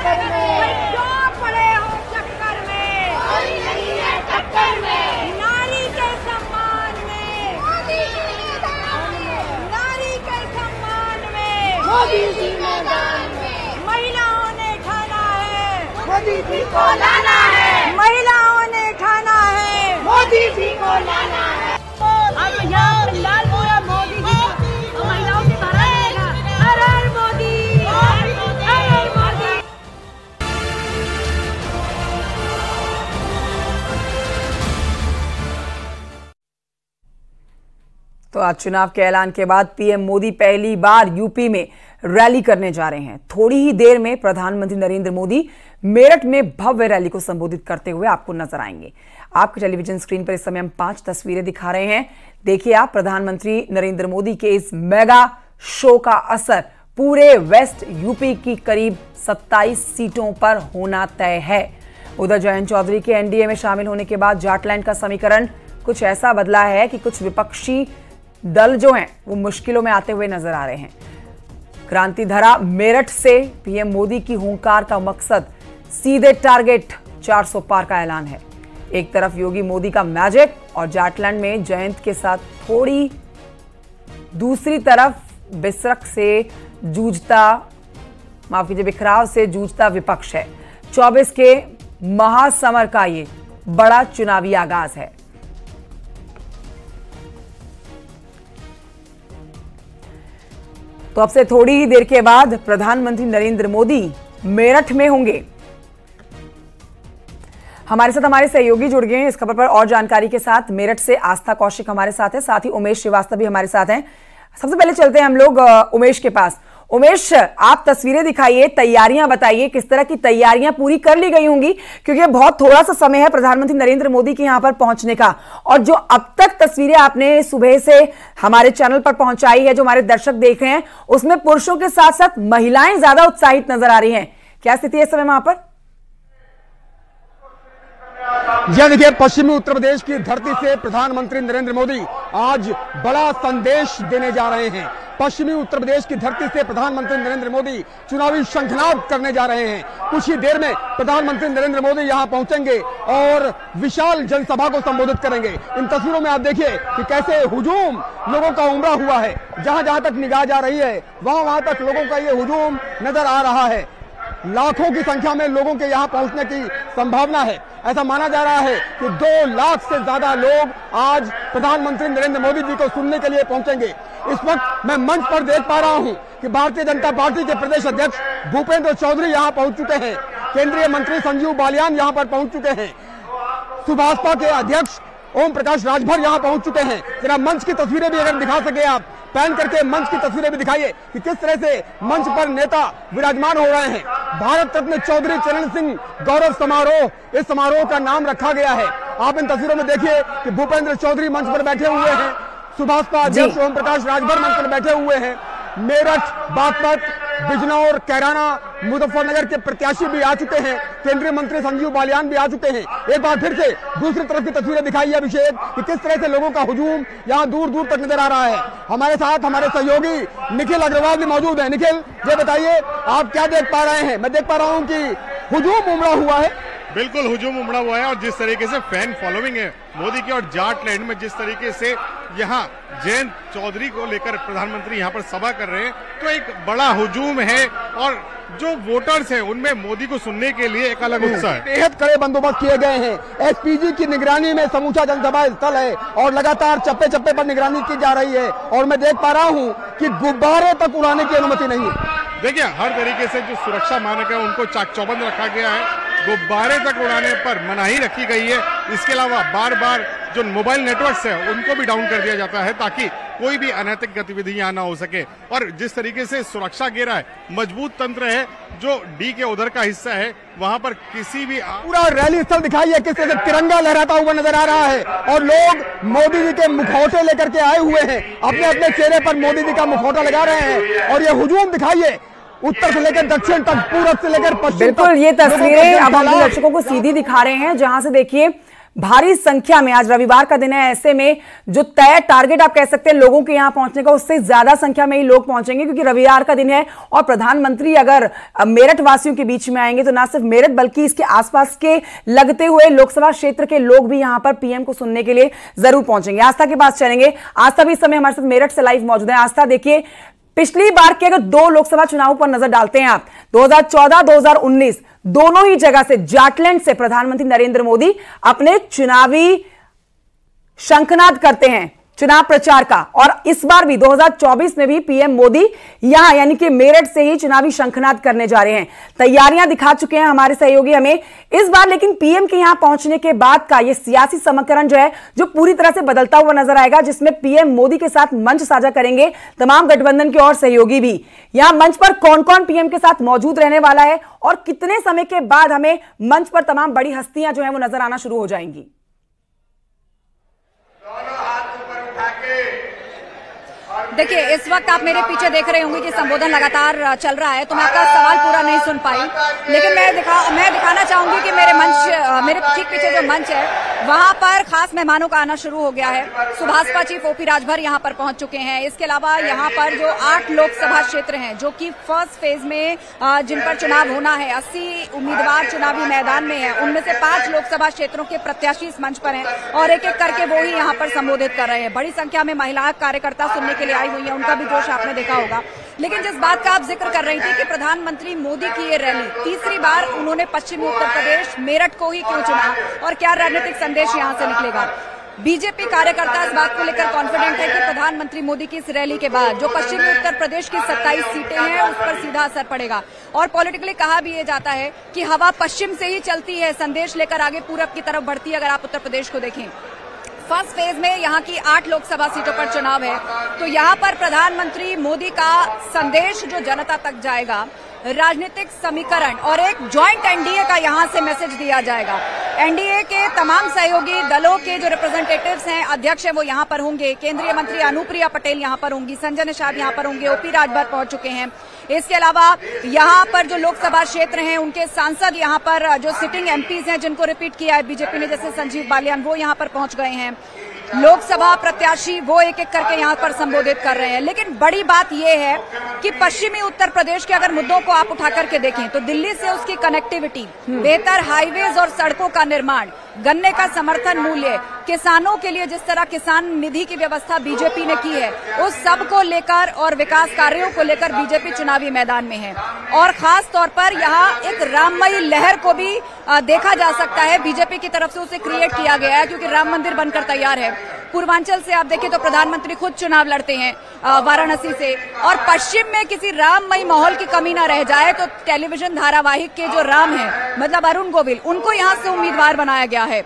टक्कर में, क्यों पड़े हो चक्कर में, कोई नहीं है टक्कर में, नारी के सम्मान में, मोदी जी मैदान में, नारी के सम्मान में, मोदी जी मैदान में, महिलाओं ने ठाना है, मोदी जी को लाना है, महिलाओं ने ठाना है, मोदी जी को लाना है। अब यहाँ लाल पूरा मोदी जी को महिलाओं से भरा रहेगा। हर हर मोदी, हर हर मोदी। तो आज चुनाव के ऐलान के बाद पीएम मोदी पहली बार यूपी में रैली करने जा रहे हैं। थोड़ी ही देर में प्रधानमंत्री नरेंद्र मोदी मेरठ में भव्य रैली को संबोधित करते हुए आपको नजर आएंगे। आपके टेलीविजन स्क्रीन पर इस समय हम 5 तस्वीरें दिखा रहे हैं। देखिए आप, प्रधानमंत्री नरेंद्र मोदी के इस मेगा शो का असर पूरे वेस्ट यूपी की करीब 27 सीटों पर होना तय है। उधर जयंत चौधरी के एनडीए में शामिल होने के बाद जाटलैंड का समीकरण कुछ ऐसा बदला है कि कुछ विपक्षी दल जो हैं वो मुश्किलों में आते हुए नजर आ रहे हैं। क्रांतिधरा मेरठ से पीएम मोदी की हुंकार का मकसद सीधे टारगेट 400 पार का ऐलान है। एक तरफ योगी मोदी का मैजिक और जाटलैंड में जयंत के साथ थोड़ी, दूसरी तरफ बिखराव से जूझता विपक्ष है। 24 के महासमर का ये बड़ा चुनावी आगाज है। तो अब से थोड़ी ही देर के बाद प्रधानमंत्री नरेंद्र मोदी मेरठ में होंगे। हमारे साथ हमारे सहयोगी जुड़ गए हैं इस खबर पर और जानकारी के साथ। मेरठ से आस्था कौशिक हमारे साथ है, साथ ही उमेश श्रीवास्तव भी हमारे साथ हैं। सबसे पहले चलते हैं हम लोग उमेश के पास। उमेश, आप तस्वीरें दिखाइए, तैयारियां बताइए, किस तरह की तैयारियां पूरी कर ली गई होंगी, क्योंकि बहुत थोड़ा सा समय है प्रधानमंत्री नरेंद्र मोदी के यहां पर पहुंचने का। और जो अब तक तस्वीरें आपने सुबह से हमारे चैनल पर पहुंचाई है, जो हमारे दर्शक देख रहे हैं, उसमें पुरुषों के साथ साथ महिलाएं ज्यादा उत्साहित नजर आ रही हैं। क्या स्थिति है इस समय वहां पर? यह देखिए, पश्चिमी उत्तर प्रदेश की धरती से प्रधानमंत्री नरेंद्र मोदी आज बड़ा संदेश देने जा रहे हैं। पश्चिमी उत्तर प्रदेश की धरती से प्रधानमंत्री नरेंद्र मोदी चुनावी शंखनाद करने जा रहे हैं। कुछ ही देर में प्रधानमंत्री नरेंद्र मोदी यहां पहुंचेंगे और विशाल जनसभा को संबोधित करेंगे। इन तस्वीरों में आप देखिए कि कैसे हुजूम लोगों का उमड़ा हुआ है। जहां जहां तक निगाह जा रही है, वहां वहां तक लोगों का ये हुजूम नजर आ रहा है। लाखों की संख्या में लोगों के यहां पहुंचने की संभावना है। ऐसा माना जा रहा है कि 2 लाख से ज्यादा लोग आज प्रधानमंत्री नरेंद्र मोदी जी को सुनने के लिए पहुंचेंगे। इस वक्त मैं मंच पर देख पा रहा हूं कि भारतीय जनता पार्टी के प्रदेश अध्यक्ष भूपेंद्र चौधरी यहां पहुंच चुके हैं। केंद्रीय मंत्री संजीव बालियान यहां पर पहुंच चुके हैं। सुभाषपा के अध्यक्ष ओम प्रकाश राजभर यहां पहुंच चुके हैं। जरा मंच की तस्वीरें भी अगर दिखा सके आप, पैन करके मंच की तस्वीरें भी दिखाइए कि किस तरह से मंच पर नेता विराजमान हो रहे हैं। भारत रत्न चौधरी चरण सिंह गौरव समारोह, इस समारोह का नाम रखा गया है। आप इन तस्वीरों में देखिए कि भूपेंद्र चौधरी मंच पर बैठे हुए हैं, सुभाषपा अध्यक्ष ओम प्रकाश राजभर मंच पर बैठे हुए हैं। मेरठ, बागपत, बिजनौर, कैराना, मुजफ्फरनगर के प्रत्याशी भी आ चुके हैं। केंद्रीय मंत्री संजीव बालियान भी आ चुके हैं। एक बार फिर से दूसरी तरफ की तस्वीरें दिखाई अभिषेक कि किस तरह से लोगों का हुजूम यहाँ दूर दूर तक नजर आ रहा है। हमारे साथ हमारे सहयोगी निखिल अग्रवाल भी मौजूद है। निखिल, ये बताइए आप क्या देख पा रहे हैं? मैं देख पा रहा हूँ कि हुजूम उमड़ा हुआ है। बिल्कुल हुजूम उमड़ा हुआ है और जिस तरीके से फैन फॉलोइंग है मोदी की और जाटलैंड में जिस तरीके से यहाँ जयंत चौधरी को लेकर प्रधानमंत्री यहाँ पर सभा कर रहे हैं, तो एक बड़ा हुजूम है और जो वोटर्स हैं उनमें मोदी को सुनने के लिए एक अलग उत्साह है। बेहद कड़े बंदोबस्त किए गए हैं। एसपीजी की निगरानी में समूचा जनसभा स्थल है और लगातार चप्पे चप्पे पर निगरानी की जा रही है। और मैं देख पा रहा हूँ कि गुब्बारे तक उड़ाने की अनुमति नहीं है। देखिए, हर तरीके से जो सुरक्षा मानक है उनको चाक चौबंद रखा गया है। गुब्बारे तक उड़ाने पर मनाही रखी गई है। इसके अलावा बार बार जो मोबाइल नेटवर्क्स है उनको भी डाउन कर दिया जाता है ताकि कोई भी अनैतिक गतिविधि यहाँ ना हो सके। और जिस तरीके से सुरक्षा घेरा है, मजबूत तंत्र है, जो डी के उधर का हिस्सा है, वहां पर किसी भी पूरा रैली स्थल दिखाई है किस तरह से तिरंगा लहराता हुआ नजर आ रहा है और लोग मोदी जी के मुखौटे लेकर के आए हुए हैं। अपने अपने चेहरे पर मोदी जी का मुखौटा लगा रहे हैं और ये हुजूम दिखाइए उत्तर से लेकर दक्षिण तक, पूरब से लेकर पश्चिम। बिल्कुल, ये तस्वीरें अब हम दर्शकों को सीधी दिखा रहे हैं, जहां से देखिए भारी संख्या में, आज रविवार का दिन है, ऐसे में जो तय टारगेट आप कह सकते हैं लोगों के यहां पहुंचने का, उससे ज्यादा संख्या में ही लोग पहुंचेंगे, क्योंकि रविवार का दिन है और प्रधानमंत्री अगर मेरठ वासियों के बीच में आएंगे तो ना सिर्फ मेरठ बल्कि इसके आसपास के लगते हुए लोकसभा क्षेत्र के लोग भी यहां पर पीएम को सुनने के लिए जरूर पहुंचेंगे। आस्था के पास चलेंगे। आस्था भी इस समय हमारे साथ मेरठ से लाइव मौजूद है। आस्था, देखिए, पिछली बार के अगर 2 लोकसभा चुनावों पर नजर डालते हैं आप, 2014, 2019, दोनों ही जगह से, जाटलैंड से प्रधानमंत्री नरेंद्र मोदी अपने चुनावी शंखनाद करते हैं, चुनाव प्रचार का। और इस बार भी 2024 में भी पीएम मोदी यहां यानी कि मेरठ से ही चुनावी शंखनाद करने जा रहे हैं। तैयारियां दिखा चुके हैं हमारे सहयोगी हमें इस बार, लेकिन पीएम के यहां पहुंचने के बाद का यह सियासी समीकरण जो है, जो पूरी तरह से बदलता हुआ नजर आएगा, जिसमें पीएम मोदी के साथ मंच साझा करेंगे तमाम गठबंधन के और सहयोगी भी। यहां मंच पर कौन कौन पीएम के साथ मौजूद रहने वाला है और कितने समय के बाद हमें मंच पर तमाम बड़ी हस्तियां जो है वो नजर आना शुरू हो जाएंगी? देखिए, इस वक्त आप मेरे पीछे देख रहे होंगे कि संबोधन लगातार चल रहा है, तो मैं आपका सवाल पूरा नहीं सुन पाई, लेकिन मैं दिखाना चाहूंगी कि मेरे ठीक पीछे जो मंच है वहां पर खास मेहमानों का आना शुरू हो गया है। सुभाषपा चीफ ओपी राजभर यहां पर पहुंच चुके हैं। इसके अलावा यहां पर जो 8 लोकसभा क्षेत्र हैं जो कि फर्स्ट फेज में जिन पर चुनाव होना है, 80 उम्मीदवार चुनावी मैदान में है, उनमें से 5 लोकसभा क्षेत्रों के प्रत्याशी इस मंच पर हैं और एक एक करके वो ही यहां पर संबोधित कर रहे हैं। बड़ी संख्या में महिला कार्यकर्ता सुनने के लिए आई हुई है, उनका भी जोश आपने देखा होगा। लेकिन जिस बात का आप जिक्र कर रही थी कि प्रधानमंत्री मोदी की ये रैली, तीसरी बार उन्होंने पश्चिमी उत्तर प्रदेश मेरठ को ही क्यों चुना और क्या राजनीतिक संदेश यहां से निकलेगा? बीजेपी कार्यकर्ता इस बात को लेकर कॉन्फिडेंट है कि प्रधानमंत्री मोदी की इस रैली के बाद जो पश्चिमी उत्तर प्रदेश की 27 सीटें हैं उस पर सीधा असर पड़ेगा। और पॉलिटिकली कहा भी ये जाता है कि हवा पश्चिम से ही चलती है, संदेश लेकर आगे पूरब की तरफ बढ़ती है। अगर आप उत्तर प्रदेश को देखें, फर्स्ट फेज में यहाँ की 8 लोकसभा सीटों पर चुनाव है, तो यहाँ पर प्रधानमंत्री मोदी का संदेश जो जनता तक जाएगा, राजनीतिक समीकरण और एक ज्वाइंट एनडीए का यहाँ से मैसेज दिया जाएगा। एनडीए के तमाम सहयोगी दलों के जो रिप्रेजेंटेटिव्स हैं, अध्यक्ष हैं, वो यहाँ पर होंगे। केंद्रीय मंत्री अनुप्रिया पटेल यहाँ पर होंगी, संजय निषाद यहाँ पर होंगे, ओपी राजभर पहुंच चुके हैं। इसके अलावा यहाँ पर जो लोकसभा क्षेत्र हैं उनके सांसद यहाँ पर जो सिटिंग एमपीज हैं जिनको रिपीट किया है बीजेपी ने, जैसे संजीव बालियान, वो यहाँ पर पहुंच गए हैं। लोकसभा प्रत्याशी वो एक एक करके यहाँ पर संबोधित कर रहे हैं। लेकिन बड़ी बात यह है कि पश्चिमी उत्तर प्रदेश के अगर मुद्दों को आप उठा करके देखें तो दिल्ली से उसकी कनेक्टिविटी, बेहतर हाईवेज और सड़कों का निर्माण, गन्ने का समर्थन मूल्य, किसानों के लिए जिस तरह किसान निधि की व्यवस्था बीजेपी ने की है, उस सब को लेकर और विकास कार्यों को लेकर बीजेपी चुनावी मैदान में है। और खास तौर पर यहाँ एक राममयी लहर को भी देखा जा सकता है, बीजेपी की तरफ से उसे क्रिएट किया गया है क्योंकि राम मंदिर बनकर तैयार है। पूर्वांचल से आप देखें तो प्रधानमंत्री खुद चुनाव लड़ते हैं वाराणसी से, और पश्चिम में किसी राममयी माहौल की कमी न रह जाए तो टेलीविजन धारावाहिक के जो राम हैं, मतलब अरुण गोविल, उनको यहाँ से उम्मीदवार बनाया गया है,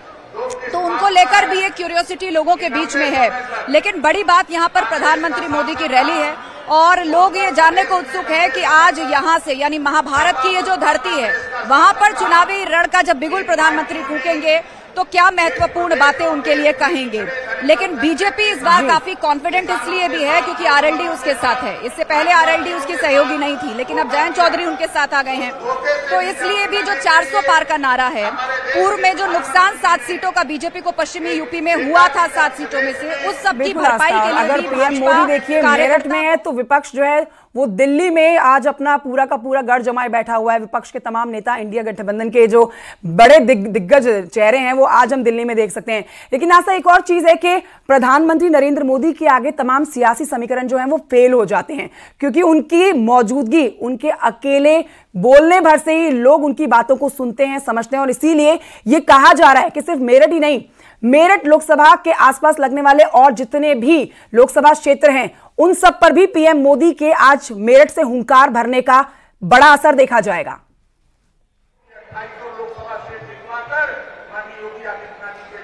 तो उनको लेकर भी एक क्यूरियोसिटी लोगों के बीच में है। लेकिन बड़ी बात यहाँ पर प्रधानमंत्री मोदी की रैली है और लोग ये जानने को उत्सुक है कि आज यहाँ से, यानी महाभारत की ये जो धरती है, वहां पर चुनावी रण का जब बिगुल प्रधानमंत्री फूकेंगे तो क्या महत्वपूर्ण बातें उनके लिए कहेंगे। लेकिन बीजेपी इस बार काफी कॉन्फिडेंट इसलिए भी है क्योंकि आरएलडी उसके साथ है। इससे पहले आरएलडी उसकी सहयोगी नहीं थी, लेकिन अब जयंत चौधरी उनके साथ आ गए हैं, तो इसलिए भी जो 400 पार का नारा है, पूर्व में जो नुकसान 7 सीटों का बीजेपी को पश्चिमी यूपी में हुआ था 7 सीटों में से, उस सब की भरपाई के लिए अगर पीएम मोदी देखिए मेरठ में है तो विपक्ष जो है वो दिल्ली में आज अपना पूरा का पूरा गढ़ जमाए बैठा हुआ है। विपक्ष के तमाम नेता, इंडिया गठबंधन के जो बड़े दिग्गज चेहरे हैं वो आज हम दिल्ली में देख सकते हैं। लेकिन ऐसा एक और चीज है कि प्रधानमंत्री नरेंद्र मोदी के आगे तमाम सियासी समीकरण जो हैं वो फेल हो जाते हैं, क्योंकि उनकी मौजूदगी, उनके अकेले बोलने भर से ही लोग उनकी बातों को सुनते हैं, समझते हैं। और इसीलिए ये कहा जा रहा है कि सिर्फ मेरठ ही नहीं, मेरठ लोकसभा के आसपास लगने वाले और जितने भी लोकसभा क्षेत्र हैं उन सब पर भी पीएम मोदी के आज मेरठ से हुंकार भरने का बड़ा असर देखा जाएगा।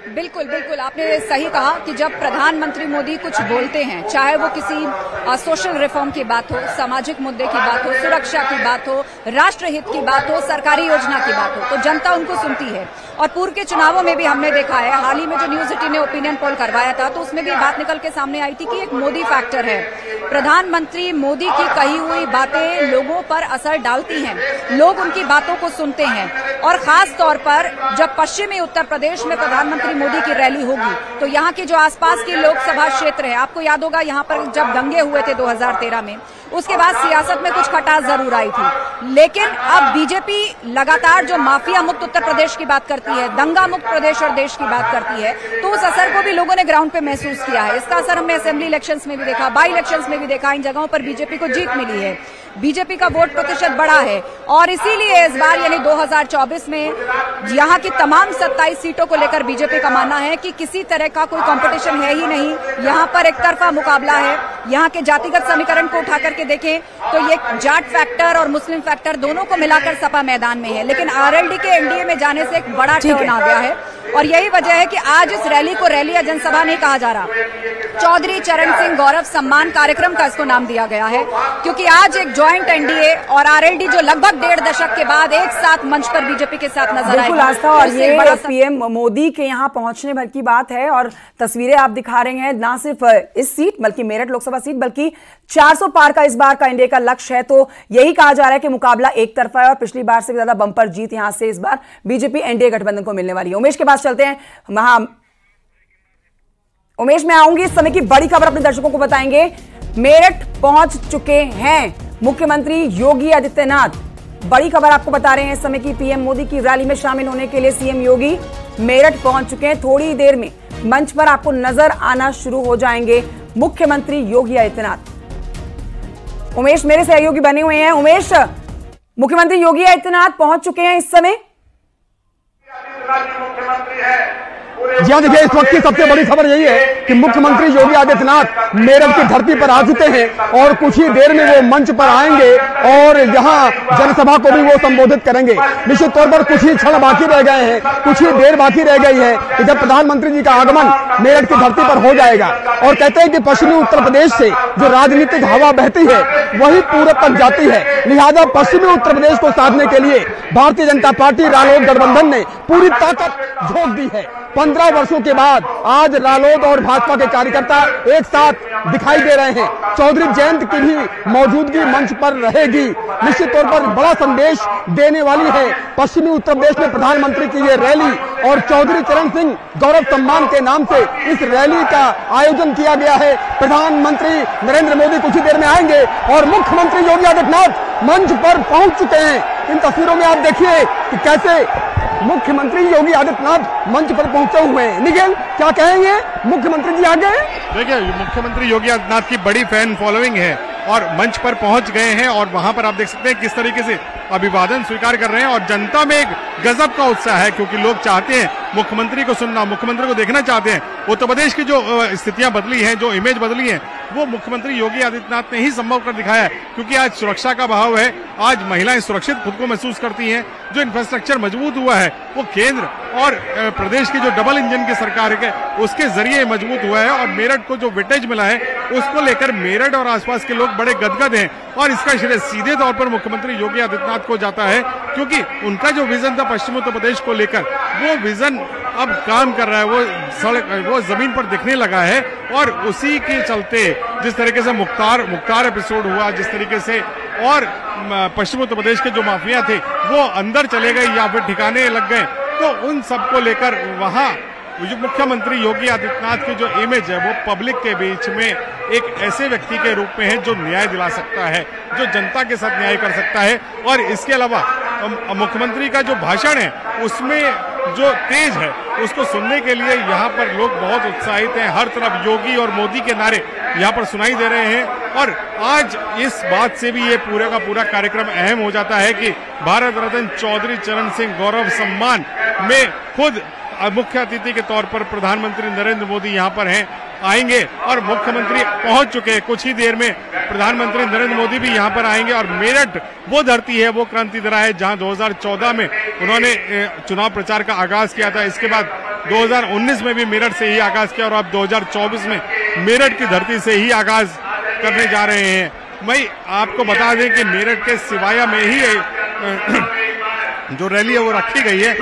बिल्कुल बिल्कुल, आपने सही कहा कि जब प्रधानमंत्री मोदी कुछ बोलते हैं, चाहे वो किसी सोशल रिफॉर्म की बात हो, सामाजिक मुद्दे की बात हो, सुरक्षा की बात हो, राष्ट्रहित की बात हो, सरकारी योजना की बात हो, तो जनता उनको सुनती है। और पूर्व के चुनावों में भी हमने देखा है, हाल ही में जो न्यूज सिटी ने ओपिनियन पोल करवाया था तो उसमें भी बात निकल के सामने आई थी कि एक मोदी फैक्टर है। प्रधानमंत्री मोदी की कही हुई बातें लोगों पर असर डालती हैं, लोग उनकी बातों को सुनते हैं और खास तौर पर जब पश्चिमी उत्तर प्रदेश में प्रधानमंत्री मोदी की रैली होगी तो यहाँ की जो आसपास की लोकसभा क्षेत्र है, आपको याद होगा यहाँ पर जब दंगे हुए थे 2013 में, उसके बाद सियासत में कुछ खटास जरूर आई थी, लेकिन अब बीजेपी लगातार जो माफिया मुक्त उत्तर प्रदेश की बात करती है, दंगा मुक्त प्रदेश और देश की बात करती है, तो उस असर को भी लोगों ने ग्राउंड पे महसूस किया है। इसका असर हमने असेंबली इलेक्शंस में भी देखा, बाई इलेक्शंस में भी देखा, इन जगहों पर बीजेपी को जीत मिली है, बीजेपी का वोट प्रतिशत बढ़ा है और इसीलिए इस बार यानी 2024 में यहाँ की तमाम 27 सीटों को लेकर बीजेपी का मानना है कि किसी तरह का कोई कंपटीशन है ही नहीं, यहाँ पर एक तरफा मुकाबला है। यहाँ के जातिगत समीकरण को उठा करके देखें तो ये जाट फैक्टर और मुस्लिम फैक्टर दोनों को मिलाकर सपा मैदान में है, लेकिन आरएलडी के एनडीए में जाने से एक बड़ा टर्न आ गया है और यही वजह है कि आज इस रैली को रैली या जनसभा नहीं कहा जा रहा, चौधरी चरण सिंह गौरव सम्मान कार्यक्रम का इसको नाम दिया गया है, क्योंकि आज एक ज्वाइंट एनडीए और आरएलडी जो लगभग 1.5 दशक के बाद एक साथ मंच पर बीजेपी के साथ नजर आए। बिल्कुल आस्था, और ये पीएम मोदी के यहाँ पहुंचने भर की बात है और तस्वीरें आप दिखा रहे हैं, ना सिर्फ इस सीट बल्कि मेरठ लोकसभा सीट बल्कि 400 पार का इस बार का एनडीए का लक्ष्य है। तो यही कहा जा रहा है कि मुकाबला एक तरफा है और पिछली बार से भी ज्यादा बंपर जीत यहां से इस बार बीजेपी एनडीए गठबंधन को मिलने वाली है। उमेश के पास चलते हैं। उमेश, मैं आऊंगी, इस समय की बड़ी खबर अपने दर्शकों को बताएंगे। मेरठ पहुंच चुके हैं मुख्यमंत्री योगी आदित्यनाथ। बड़ी खबर आपको बता रहे हैं इस समय की, पीएम मोदी की रैली में शामिल होने के लिए सीएम योगी मेरठ पहुंच चुके हैं। थोड़ी ही देर में मंच पर आपको नजर आना शुरू हो जाएंगे मुख्यमंत्री योगी आदित्यनाथ। उमेश मेरे सहयोगी बने हुए हैं। उमेश, मुख्यमंत्री योगी आदित्यनाथ पहुंच चुके हैं इस समय। जी हाँ, देखिए इस वक्त की सबसे बड़ी खबर यही है कि मुख्यमंत्री योगी आदित्यनाथ मेरठ की धरती पर आ चुके हैं और कुछ ही देर में वो मंच पर आएंगे और यहाँ जनसभा को भी वो संबोधित करेंगे। निश्चित तौर पर कुछ ही क्षण बाकी रह गए हैं, कुछ ही देर बाकी रह गई है कि जब प्रधानमंत्री जी का आगमन मेरठ की धरती पर हो जाएगा। और कहते हैं कि पश्चिमी उत्तर प्रदेश से जो राजनीतिक हवा बहती है वही पूरब तक जाती है, लिहाजा पश्चिमी उत्तर प्रदेश को साधने के लिए भारतीय जनता पार्टी रालोद गठबंधन ने पूरी ताकत झोंक दी है। 15 वर्षों के बाद आज रालोद और भाजपा के कार्यकर्ता एक साथ दिखाई दे रहे हैं। चौधरी जयंत की भी मौजूदगी मंच पर रहेगी। निश्चित तौर पर बड़ा संदेश देने वाली है पश्चिमी उत्तर प्रदेश में प्रधानमंत्री की ये रैली और चौधरी चरण सिंह गौरव सम्मान के नाम से इस रैली का आयोजन किया गया है। प्रधानमंत्री नरेंद्र मोदी कुछ ही देर में आएंगे और मुख्यमंत्री योगी आदित्यनाथ मंच पर पहुंच चुके हैं। इन तस्वीरों में आप देखिए कि कैसे मुख्यमंत्री योगी आदित्यनाथ मंच पर पहुंचे हुए हैं। निखिल, क्या कहेंगे, मुख्यमंत्री जी आ गए? देखिए, मुख्यमंत्री योगी आदित्यनाथ की बड़ी फैन फॉलोइंग है और मंच पर पहुंच गए हैं और वहां पर आप देख सकते हैं किस तरीके से अभिवादन स्वीकार कर रहे हैं और जनता में एक गजब का उत्साह है, क्योंकि लोग चाहते हैं मुख्यमंत्री को सुनना, मुख्यमंत्री को देखना चाहते हैं। उत्तर प्रदेश की जो स्थितियां बदली हैं, जो इमेज बदली है, वो मुख्यमंत्री योगी आदित्यनाथ ने ही संभव कर दिखाया है, क्योंकि आज सुरक्षा का भाव है, आज महिलाएं सुरक्षित खुद को महसूस करती हैं, जो इंफ्रास्ट्रक्चर मजबूत हुआ है वो केंद्र और प्रदेश की जो डबल इंजन की सरकार है उसके जरिए मजबूत हुआ है और मेरठ को जो वेटेज मिला है उसको लेकर मेरठ और आसपास के लोग बड़े गदगद हैं और इसका श्रेय सीधे तौर पर मुख्यमंत्री योगी आदित्यनाथ को जाता है, क्योंकि उनका जो विजन था पश्चिमी उत्तर प्रदेश को लेकर, वो विजन अब काम कर रहा है, वो जमीन पर दिखने लगा है और उसी के चलते जिस तरीके से मुख्तार एपिसोड हुआ, जिस तरीके से और पश्चिमी उत्तर प्रदेश के जो माफिया थे वो अंदर चले गए या फिर ठिकाने लग गए, तो उन सबको लेकर वहां जो मुख्यमंत्री योगी आदित्यनाथ की जो इमेज है वो पब्लिक के बीच में एक ऐसे व्यक्ति के रूप में है जो न्याय दिला सकता है, जो जनता के साथ न्याय कर सकता है। और इसके अलावा मुख्यमंत्री का जो भाषण है उसमें जो तेज है उसको सुनने के लिए यहाँ पर लोग बहुत उत्साहित हैं। हर तरफ योगी और मोदी के नारे यहाँ पर सुनाई दे रहे हैं और आज इस बात से भी ये पूरे का पूरा कार्यक्रम अहम हो जाता है कि भारत रत्न चौधरी चरण सिंह गौरव सम्मान में खुद मुख्य अतिथि के तौर पर प्रधानमंत्री नरेंद्र मोदी यहाँ पर हैं, आएंगे और मुख्यमंत्री पहुंच चुके हैं। कुछ ही देर में प्रधानमंत्री नरेंद्र मोदी भी यहाँ पर आएंगे और मेरठ वो धरती है, वो क्रांति धरा है जहां 2014 में उन्होंने चुनाव प्रचार का आगाज किया था। इसके बाद 2019 में भी मेरठ से ही आगाज किया और अब 2024 में मेरठ की धरती से ही आगाज करने जा रहे हैं। मैं आपको बता दें कि मेरठ के सिवाया में ही जो रैली है वो रखी गई है,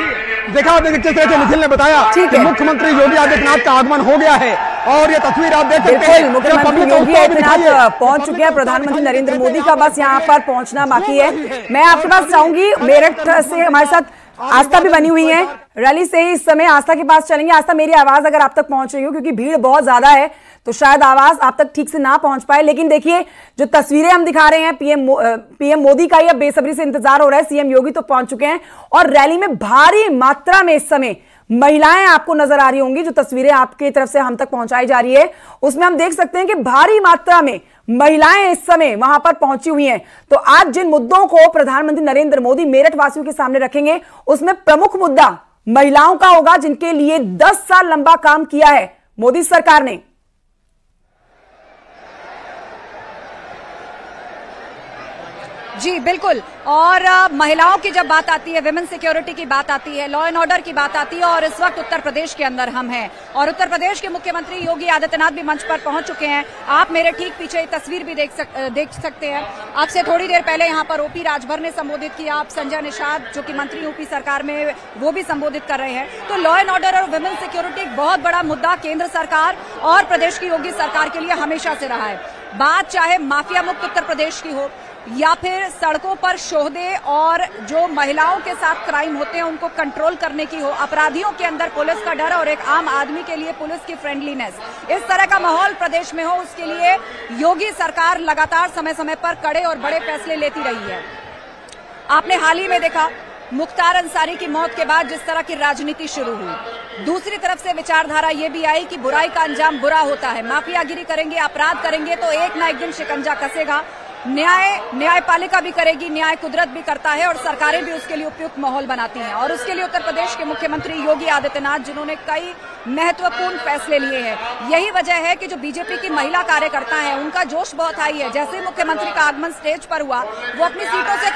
देखा आपने जिस तरह से निखिल ने बताया कि मुख्यमंत्री योगी आदित्यनाथ का आगमन हो गया है और ये तस्वीर आप देख सकते हैं। मुख्यमंत्री योगी आदित्यनाथ पहुंच चुके हैं, प्रधानमंत्री नरेंद्र मोदी का बस यहाँ पर पहुंचना बाकी है। मैं आपके पास चाहूंगी, मेरठ से हमारे साथ आस्था भी बनी हुई है, रैली से ही इस समय आस्था के पास चलेंगे। आस्था, मेरी आवाज अगर आप तक पहुंच रही हो, क्योंकि भीड़ बहुत ज्यादा है तो शायद आवाज आप तक ठीक से ना पहुंच पाए, लेकिन देखिए जो तस्वीरें हम दिखा रहे हैं, पीएम मोदी का ही बेसब्री से इंतजार हो रहा है। सीएम योगी तो पहुंच चुके हैं और रैली में भारी मात्रा में इस समय महिलाएं आपको नजर आ रही होंगी। जो तस्वीरें आपकी तरफ से हम तक पहुंचाई जा रही है उसमें हम देख सकते हैं कि भारी मात्रा में महिलाएं इस समय वहां पर पहुंची हुई हैं। तो आज जिन मुद्दों को प्रधानमंत्री नरेंद्र मोदी मेरठ वासियों के सामने रखेंगे उसमें प्रमुख मुद्दा महिलाओं का होगा, जिनके लिए 10 साल लंबा काम किया है मोदी सरकार ने। जी बिल्कुल, और महिलाओं की जब बात आती है, विमेन सिक्योरिटी की बात आती है, लॉ एंड ऑर्डर की बात आती है, और इस वक्त उत्तर प्रदेश के अंदर हम हैं और उत्तर प्रदेश के मुख्यमंत्री योगी आदित्यनाथ भी मंच पर पहुंच चुके हैं। आप मेरे ठीक पीछे तस्वीर भी देख सकते हैं। आपसे थोड़ी देर पहले यहाँ पर ओपी राजभर ने संबोधित किया, आप संजय निषाद जो कि मंत्री यूपी सरकार में वो भी संबोधित कर रहे हैं। तो लॉ एंड ऑर्डर और विमेन सिक्योरिटी एक बहुत बड़ा मुद्दा केंद्र सरकार और प्रदेश की योगी सरकार के लिए हमेशा से रहा है। बात चाहे माफिया मुक्त उत्तर प्रदेश की हो या फिर सड़कों पर शोहदे और जो महिलाओं के साथ क्राइम होते हैं उनको कंट्रोल करने की हो, अपराधियों के अंदर पुलिस का डर और एक आम आदमी के लिए पुलिस की फ्रेंडलीनेस, इस तरह का माहौल प्रदेश में हो, उसके लिए योगी सरकार लगातार समय समय पर कड़े और बड़े फैसले लेती रही है। आपने हाल ही में देखा मुख्तार अंसारी की मौत के बाद जिस तरह की राजनीति शुरू हुई, दूसरी तरफ से विचारधारा ये भी आई कि बुराई का अंजाम बुरा होता है, माफियागिरी करेंगे, अपराध करेंगे तो एक ना एक दिन शिकंजा कसेगा। न्यायपालिका भी करेगी, न्याय कुदरत भी करता है और सरकारें भी उसके लिए उपयुक्त माहौल बनाती हैं। और उसके लिए उत्तर प्रदेश के मुख्यमंत्री योगी आदित्यनाथ, जिन्होंने कई महत्वपूर्ण फैसले लिए हैं, यही वजह है कि जो बीजेपी की महिला कार्यकर्ता हैं उनका जोश बहुत हाई है। जैसे ही मुख्यमंत्री का आगमन स्टेज पर हुआ वो अपनी सीटों से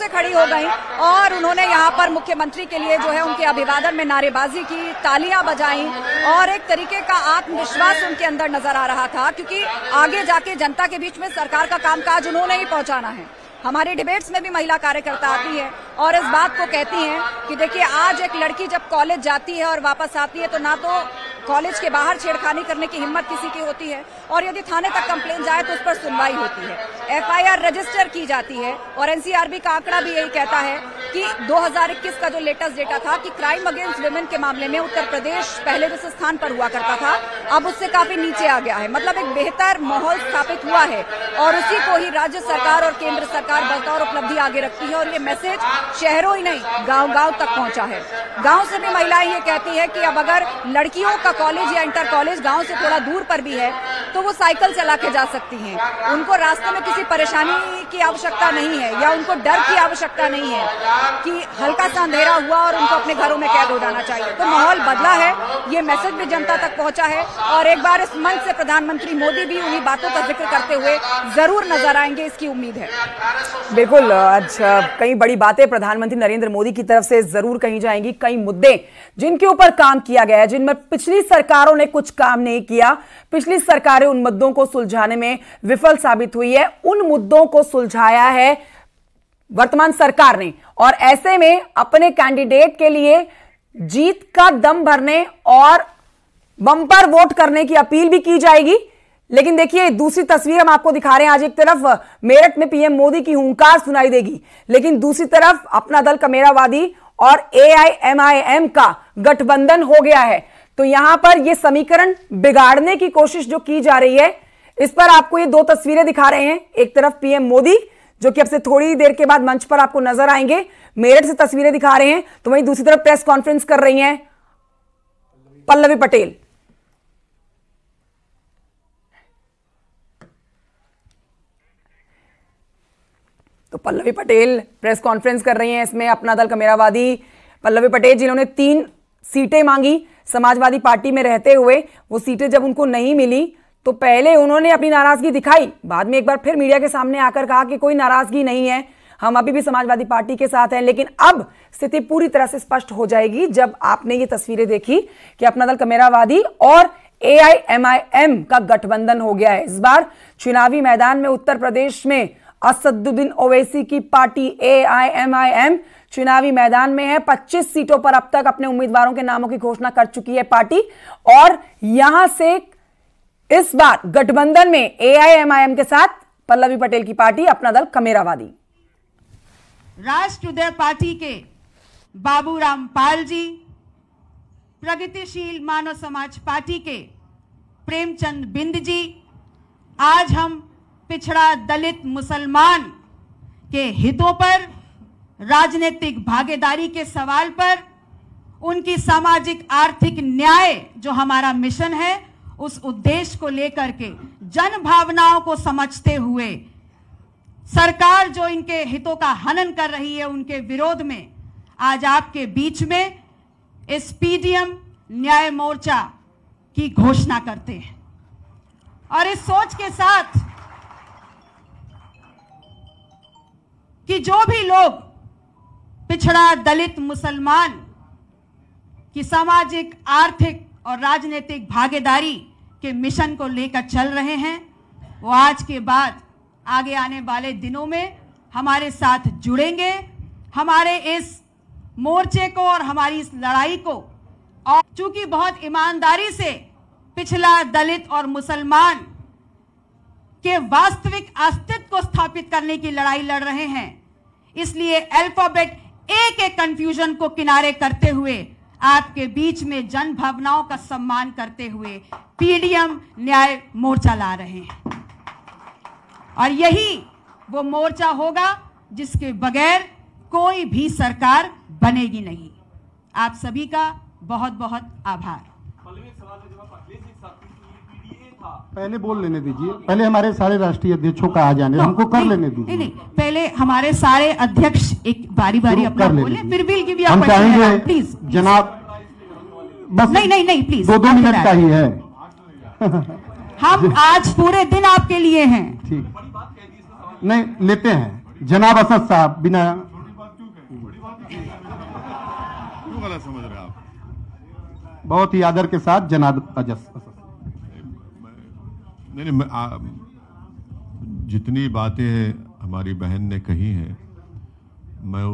खड़ी हो गई, और उन्होंने यहाँ पर मुख्यमंत्री के लिए जो है उनके अभिवादन में नारेबाजी की, तालियां बजाई और एक तरीके का आत्मविश्वास उनके अंदर नजर आ रहा था, क्योंकि आगे जाके जनता के बीच में सरकार का कामकाज उन्होंने ही पहुंचाना है। हमारे डिबेट्स में भी महिला कार्यकर्ता आती है और इस बात को कहती हैं कि देखिए आज एक लड़की जब कॉलेज जाती है और वापस आती है तो ना तो कॉलेज के बाहर छेड़खानी करने की हिम्मत किसी की होती है और यदि थाने तक कंप्लेन जाए तो उस पर सुनवाई होती है, एफआईआर रजिस्टर की जाती है। और एनसीआरबी का आंकड़ा भी यही कहता है कि 2021 का जो लेटेस्ट डेटा था कि क्राइम अगेंस्ट वुमेन के मामले में उत्तर प्रदेश पहले जिस स्थान पर हुआ करता था अब उससे काफी नीचे आ गया है। मतलब एक बेहतर माहौल स्थापित हुआ है और उसी को ही राज्य सरकार और केंद्र सरकार बतौर उपलब्धि आगे रखती है। और ये मैसेज शहरों ही नहीं गांव-गांव तक पहुंचा है। गांव से भी महिलाएं ये कहती है कि अब अगर लड़कियों का कॉलेज या इंटर कॉलेज गांव से थोड़ा दूर पर भी है तो वो साइकिल चला के जा सकती हैं, उनको रास्ते में किसी परेशानी की आवश्यकता नहीं है या उनको डर की आवश्यकता नहीं है कि हल्का सा अंधेरा हुआ और उनको अपने घरों में कैद हो जाना चाहिए। तो माहौल बदला है, ये मैसेज भी जनता तक पहुंचा है और एक बार इस मंच से प्रधानमंत्री मोदी भी उन्हीं बातों का जिक्र करते हुए जरूर नजर आएंगे, इसकी उम्मीद है। बिल्कुल, आज कई बड़ी बातें प्रधानमंत्री नरेंद्र मोदी की तरफ से जरूर कही जाएंगी। कई मुद्दे जिनके ऊपर काम किया गया है, जिनमें पिछली सरकारों ने कुछ काम नहीं किया, पिछली सरकारें उन मुद्दों को सुलझाने में विफल साबित हुई है, उन मुद्दों को सुलझाया है वर्तमान सरकार ने। और ऐसे में अपने कैंडिडेट के लिए जीत का दम भरने और बम्पर वोट करने की अपील भी की जाएगी। लेकिन देखिए दूसरी तस्वीर हम आपको दिखा रहे हैं। आज एक तरफ मेरठ में पीएम मोदी की हुंकार सुनाई देगी, लेकिन दूसरी तरफ अपना दल कमेरावादी और AIMIM का गठबंधन हो गया है। तो यहां पर यह समीकरण बिगाड़ने की कोशिश जो की जा रही है, इस पर आपको ये दो तस्वीरें दिखा रहे हैं। एक तरफ पीएम मोदी जो कि अब से थोड़ी देर के बाद मंच पर आपको नजर आएंगे, मेरठ से तस्वीरें दिखा रहे हैं, तो वहीं दूसरी तरफ प्रेस कॉन्फ्रेंस कर रही हैं पल्लवी पटेल। तो पल्लवी पटेल प्रेस कॉन्फ्रेंस कर रही हैं, इसमें अपना दल कमेरावादी पल्लवी पटेल जिन्होंने 3 सीटें मांगी समाजवादी पार्टी में रहते हुए, वो सीटें जब उनको नहीं मिली तो पहले उन्होंने अपनी नाराजगी दिखाई, बाद में एक बार फिर मीडिया के सामने आकर कहा कि कोई नाराजगी नहीं है, हम अभी भी समाजवादी पार्टी के साथ हैं। लेकिन अब स्थिति पूरी तरह से स्पष्ट हो जाएगी जब आपने ये तस्वीरें देखी कि अपना दल कमेरावादी और AIMIM का गठबंधन हो गया है। इस बार चुनावी मैदान में उत्तर प्रदेश में असदुद्दीन ओवैसी की पार्टी AIMIM चुनावी मैदान में है। 25 सीटों पर अब तक अपने उम्मीदवारों के नामों की घोषणा कर चुकी है पार्टी, और यहां से इस बार गठबंधन में AIMIM के साथ पल्लवी पटेल की पार्टी अपना दल कमेरावादी। राष्ट्रोदय पार्टी के बाबूराम पाल जी, प्रगतिशील मानव समाज पार्टी के प्रेमचंद बिंद जी, आज हम पिछड़ा दलित मुसलमान के हितों पर, राजनीतिक भागीदारी के सवाल पर, उनकी सामाजिक आर्थिक न्याय जो हमारा मिशन है उस उद्देश्य को लेकर के जन भावनाओं को समझते हुए सरकार जो इनके हितों का हनन कर रही है उनके विरोध में आज आपके बीच में इस PDM न्याय मोर्चा की घोषणा करते हैं। और इस सोच के साथ कि जो भी लोग पिछड़ा दलित मुसलमान की सामाजिक आर्थिक और राजनीतिक भागीदारी के मिशन को लेकर चल रहे हैं, वो आज के बाद आगे आने वाले दिनों में हमारे साथ जुड़ेंगे। हमारे इस मोर्चे को और हमारी इस लड़ाई को, और चूंकि बहुत ईमानदारी से पिछड़ा दलित और मुसलमान के वास्तविक अस्तित्व को स्थापित करने की लड़ाई लड़ रहे हैं, इसलिए अल्फाबेट A के कंफ्यूजन को किनारे करते हुए आपके बीच में जन भावनाओं का सम्मान करते हुए PDM न्याय मोर्चा ला रहे हैं। और यही वो मोर्चा होगा जिसके बगैर कोई भी सरकार बनेगी नहीं। आप सभी का बहुत बहुत आभार। पहले बोल लेने दीजिए, पहले हमारे सारे राष्ट्रीय अध्यक्षों का आ जाने, हमको कर लेने दीजिए। नहीं, पहले हमारे सारे अध्यक्ष एक बारी बारी अपना बोले, फिर विल गिव यू हम चाहेंगे प्लीज जनाब, बस नहीं प्लीज, 2 मिनट का ही है। हम आज पूरे दिन आपके लिए हैं। ठीक, नहीं लेते हैं जनाब असद साहब, बिना क्यों गलत समझ रहे आप? बहुत ही आदर के साथ जनाब असद। नहीं, जितनी बातें हमारी बहन ने कही हैं, मैं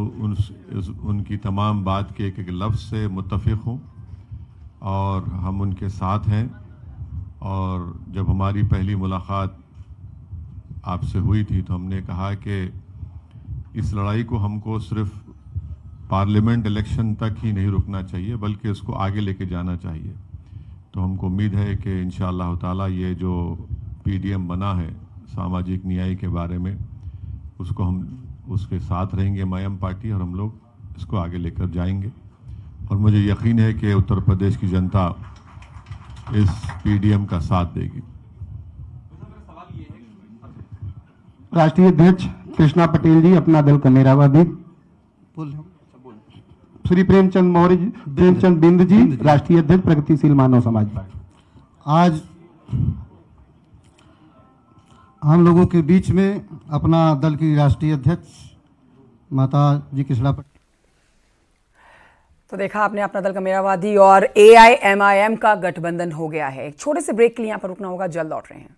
उनकी तमाम बात के एक एक लफ्ज़ से मुत्तफ़िक़ हूँ और हम उनके साथ हैं। और जब हमारी पहली मुलाकात आपसे हुई थी तो हमने कहा कि इस लड़ाई को हमको सिर्फ पार्लियामेंट इलेक्शन तक ही नहीं रुकना चाहिए, बल्कि इसको आगे लेके जाना चाहिए। तो हमको उम्मीद है कि इंशाअल्लाह ताला ये जो PDM बना है सामाजिक न्याय के बारे में, उसको हम उसके साथ रहेंगे MIM पार्टी, और हम लोग इसको आगे लेकर जाएंगे। और मुझे यकीन है कि उत्तर प्रदेश की जनता इस PDM का साथ देगी। राष्ट्रीय अध्यक्ष कृष्णा पटेल जी, अपना दल कमेरावादी। श्री प्रेमचंद बिंद जी, राष्ट्रीय अध्यक्ष प्रगतिशील मानव समाज पार्टी। आज हम लोगों के बीच में अपना दल की राष्ट्रीय अध्यक्ष माता जी कृष्णा पटेल। तो देखा आपने, अपना दल कमेरावादी और AIMIM का गठबंधन हो गया है। एक छोटे से ब्रेक के लिए यहाँ पर रुकना होगा, जल्द लौट रहे हैं।